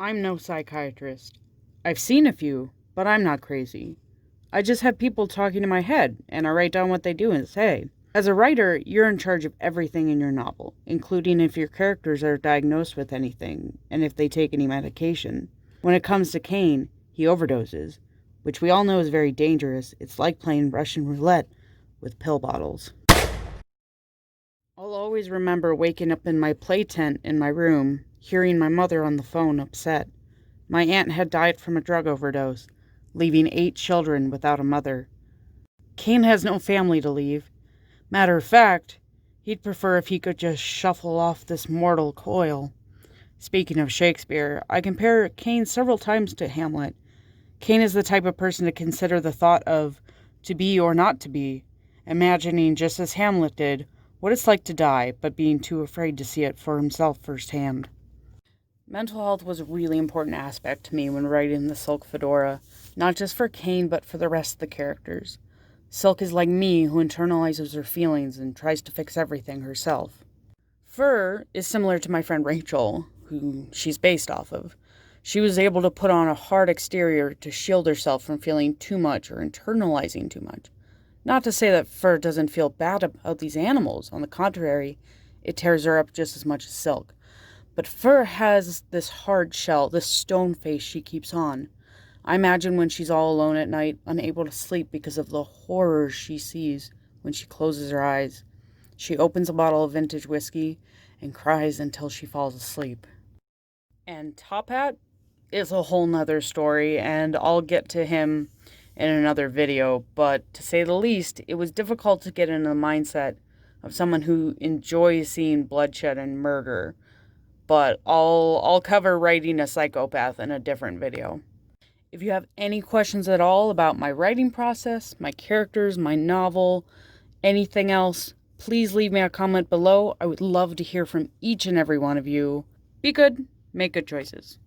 I'm no psychiatrist. I've seen a few, but I'm not crazy. I just have people talking in my head, and I write down what they do and say. As a writer, you're in charge of everything in your novel, including if your characters are diagnosed with anything and if they take any medication. When it comes to Kane, he overdoses, which we all know is very dangerous. It's like playing Russian roulette with pill bottles. I'll always remember waking up in my play tent in my room, hearing my mother on the phone upset. My aunt had died from a drug overdose, leaving 8 children without a mother. Kane has no family to leave. Matter of fact, he'd prefer if he could just shuffle off this mortal coil. Speaking of Shakespeare, I compare Kane several times to Hamlet. Kane is the type of person to consider the thought of to be or not to be, imagining just as Hamlet did what it's like to die, but being too afraid to see it for himself firsthand. Mental health was a really important aspect to me when writing the Silk Fedora, not just for Kane, but for the rest of the characters. Silk is like me, who internalizes her feelings and tries to fix everything herself. Fur is similar to my friend Rachel, who she's based off of. She was able to put on a hard exterior to shield herself from feeling too much or internalizing too much. Not to say that Fur doesn't feel bad about these animals. On the contrary, it tears her up just as much as Silk. But Fur has this hard shell, this stone face she keeps on. I imagine when she's all alone at night, unable to sleep because of the horrors she sees when she closes her eyes. She opens a bottle of vintage whiskey and cries until she falls asleep. And Top Hat is a whole nother story, and I'll get to him in another video, but to say the least, it was difficult to get into the mindset of someone who enjoys seeing bloodshed and murder. But I'll cover writing a psychopath in a different video. If you have any questions at all about my writing process, my characters, my novel, anything else, please leave me a comment below. I would love to hear from each and every one of you. Be good, make good choices.